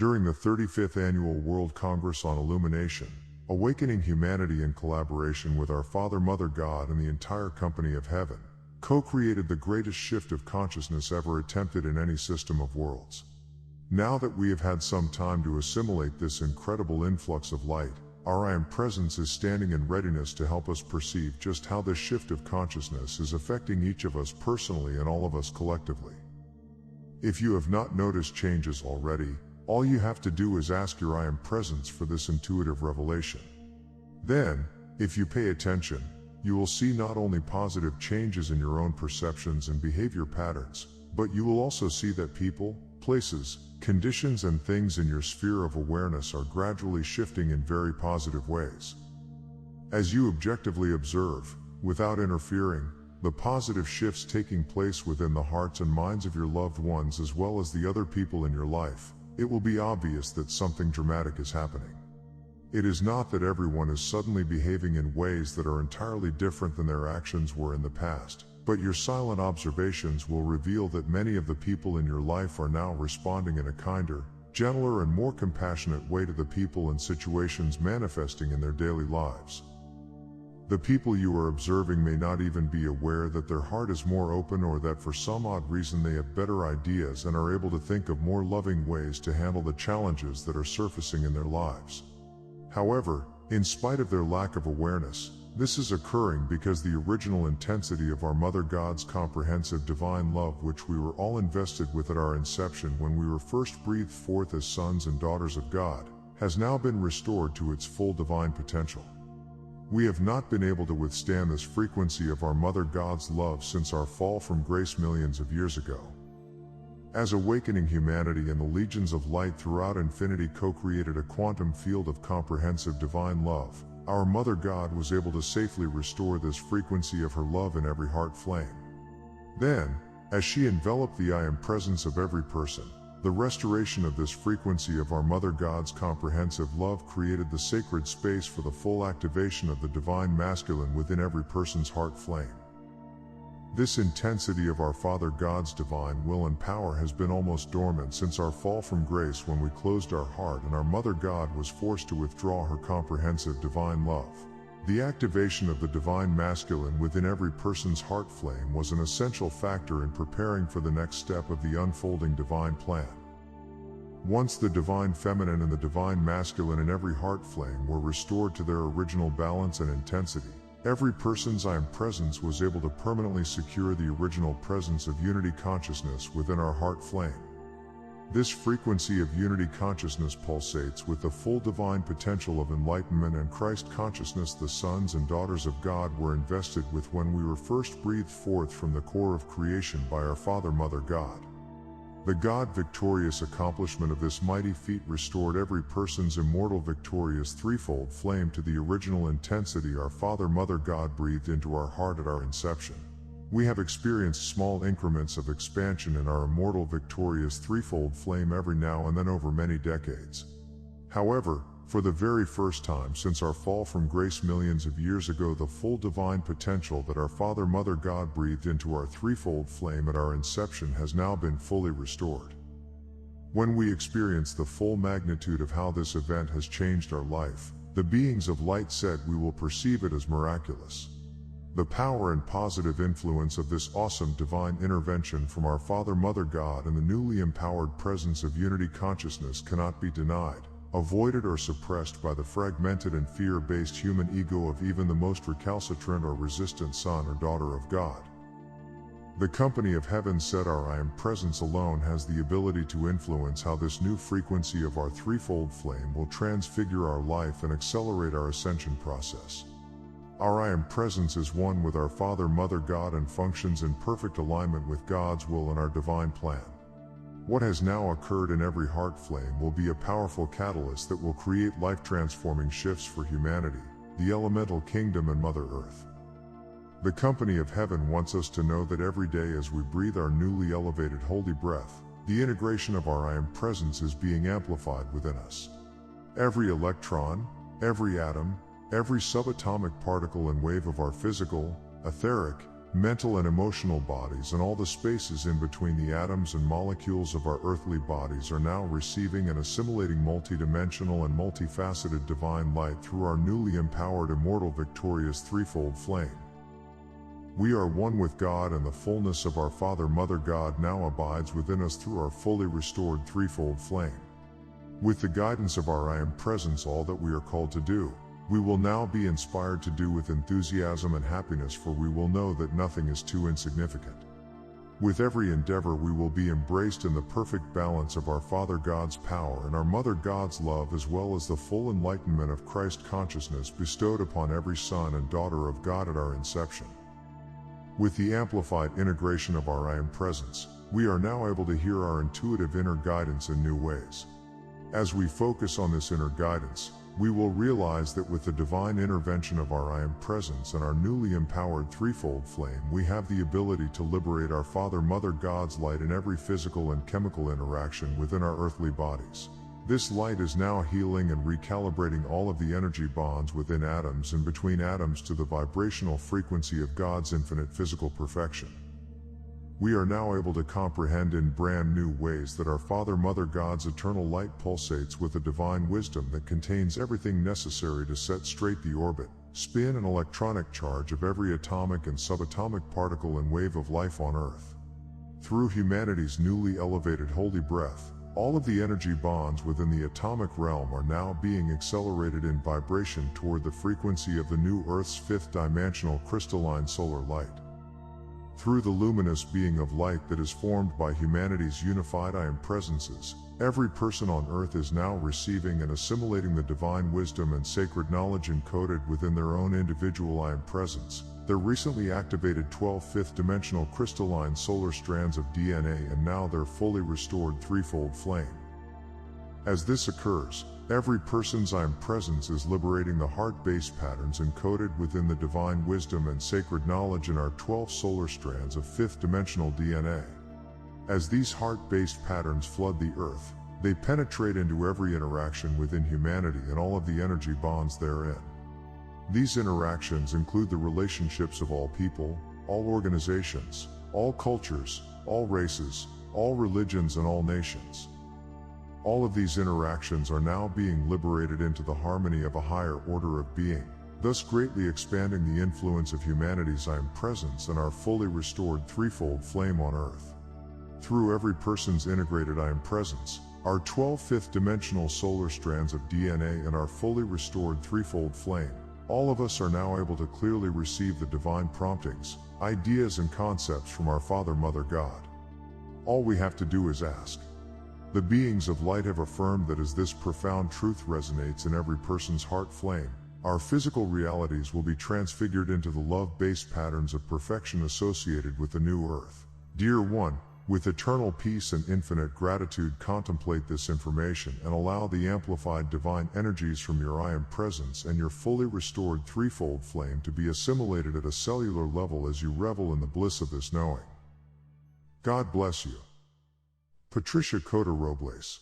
During the 35th Annual World Congress on Illumination, Awakening Humanity in collaboration with our Father, Mother God and the entire company of heaven, co-created the greatest shift of consciousness ever attempted in any system of worlds. Now that we have had some time to assimilate this incredible influx of light, our I Am Presence is standing in readiness to help us perceive just how this shift of consciousness is affecting each of us personally and all of us collectively. If you have not noticed changes already, all you have to do is ask your I Am Presence for this intuitive revelation. Then, if you pay attention, you will see not only positive changes in your own perceptions and behavior patterns, but you will also see that people, places, conditions and things in your sphere of awareness are gradually shifting in very positive ways. As you objectively observe, without interfering, the positive shifts taking place within the hearts and minds of your loved ones as well as the other people in your life, it will be obvious that something dramatic is happening. It is not that everyone is suddenly behaving in ways that are entirely different than their actions were in the past, but your silent observations will reveal that many of the people in your life are now responding in a kinder, gentler and more compassionate way to the people and situations manifesting in their daily lives. The people you are observing may not even be aware that their heart is more open or that for some odd reason they have better ideas and are able to think of more loving ways to handle the challenges that are surfacing in their lives. However, in spite of their lack of awareness, this is occurring because the original intensity of our Mother God's comprehensive divine love, which we were all invested with at our inception when we were first breathed forth as sons and daughters of God, has now been restored to its full divine potential. We have not been able to withstand this frequency of our Mother God's love since our fall from grace millions of years ago. As Awakening Humanity and the legions of light throughout infinity co-created a quantum field of comprehensive divine love, our Mother God was able to safely restore this frequency of her love in every heart flame. Then, as she enveloped the I Am Presence of every person, the restoration of this frequency of our Mother God's comprehensive love created the sacred space for the full activation of the Divine Masculine within every person's heart flame. This intensity of our Father God's divine will and power has been almost dormant since our fall from grace when we closed our heart and our Mother God was forced to withdraw her comprehensive divine love. The activation of the Divine Masculine within every person's heart flame was an essential factor in preparing for the next step of the unfolding divine plan. Once the Divine Feminine and the Divine Masculine in every heart flame were restored to their original balance and intensity, every person's I Am Presence was able to permanently secure the original presence of unity consciousness within our heart flame. This frequency of unity consciousness pulsates with the full divine potential of enlightenment and Christ consciousness the sons and daughters of God were invested with when we were first breathed forth from the core of creation by our Father, Mother God. The God-victorious accomplishment of this mighty feat restored every person's immortal victorious threefold flame to the original intensity our Father, Mother God breathed into our heart at our inception. We have experienced small increments of expansion in our immortal victorious threefold flame every now and then over many decades. However, for the very first time since our fall from grace millions of years ago, the full divine potential that our Father, Mother God breathed into our threefold flame at our inception has now been fully restored. When we experience the full magnitude of how this event has changed our life, the beings of light said we will perceive it as miraculous. The power and positive influence of this awesome divine intervention from our Father, Mother God and the newly empowered presence of unity consciousness cannot be denied, avoided or suppressed by the fragmented and fear-based human ego of even the most recalcitrant or resistant son or daughter of God. The company of heaven said our I Am Presence alone has the ability to influence how this new frequency of our threefold flame will transfigure our life and accelerate our ascension process. Our I Am Presence is one with our Father, Mother God and functions in perfect alignment with God's will and our divine plan. What has now occurred in every heart flame will be a powerful catalyst that will create life-transforming shifts for humanity, the elemental kingdom and Mother Earth. The company of heaven wants us to know that every day as we breathe our newly elevated holy breath, the integration of our I Am Presence is being amplified within us. Every electron, every atom, every subatomic particle and wave of our physical, etheric, mental and emotional bodies, and all the spaces in between the atoms and molecules of our earthly bodies are now receiving and assimilating multidimensional and multifaceted divine light through our newly empowered, immortal, victorious threefold flame. We are one with God, and the fullness of our Father, Mother God now abides within us through our fully restored threefold flame. With the guidance of our I Am Presence, all that we are called to do, we will now be inspired to do with enthusiasm and happiness, for we will know that nothing is too insignificant. With every endeavor we will be embraced in the perfect balance of our Father God's power and our Mother God's love, as well as the full enlightenment of Christ consciousness bestowed upon every son and daughter of God at our inception. With the amplified integration of our I Am Presence, we are now able to hear our intuitive inner guidance in new ways. As we focus on this inner guidance, we will realize that with the divine intervention of our I Am Presence and our newly empowered threefold flame, we have the ability to liberate our Father, Mother God's light in every physical and chemical interaction within our earthly bodies. This light is now healing and recalibrating all of the energy bonds within atoms and between atoms to the vibrational frequency of God's infinite physical perfection. We are now able to comprehend in brand new ways that our Father, Mother God's eternal light pulsates with a divine wisdom that contains everything necessary to set straight the orbit, spin, and electronic charge of every atomic and subatomic particle and wave of life on Earth. Through humanity's newly elevated holy breath, all of the energy bonds within the atomic realm are now being accelerated in vibration toward the frequency of the new Earth's fifth dimensional crystalline solar light. Through the luminous being of light that is formed by humanity's unified I Am Presences, every person on Earth is now receiving and assimilating the divine wisdom and sacred knowledge encoded within their own individual I Am Presence, their recently activated 12 fifth-dimensional crystalline solar strands of DNA, and now their fully restored threefold flame. As this occurs, every person's I Am Presence is liberating the heart-based patterns encoded within the divine wisdom and sacred knowledge in our 12 solar strands of fifth-dimensional DNA. As these heart-based patterns flood the Earth, they penetrate into every interaction within humanity and all of the energy bonds therein. These interactions include the relationships of all people, all organizations, all cultures, all races, all religions, and all nations. All of these interactions are now being liberated into the harmony of a higher order of being, thus greatly expanding the influence of humanity's I Am Presence and our fully restored threefold flame on Earth. Through every person's integrated I Am Presence, our 12 fifth-dimensional solar strands of DNA, and our fully restored threefold flame, all of us are now able to clearly receive the divine promptings, ideas, and concepts from our Father, Mother God. All we have to do is ask. The beings of light have affirmed that as this profound truth resonates in every person's heart flame, our physical realities will be transfigured into the love-based patterns of perfection associated with the new Earth. Dear one, with eternal peace and infinite gratitude, contemplate this information and allow the amplified divine energies from your I Am Presence and your fully restored threefold flame to be assimilated at a cellular level as you revel in the bliss of this knowing. God bless you. Patricia Cota Robles.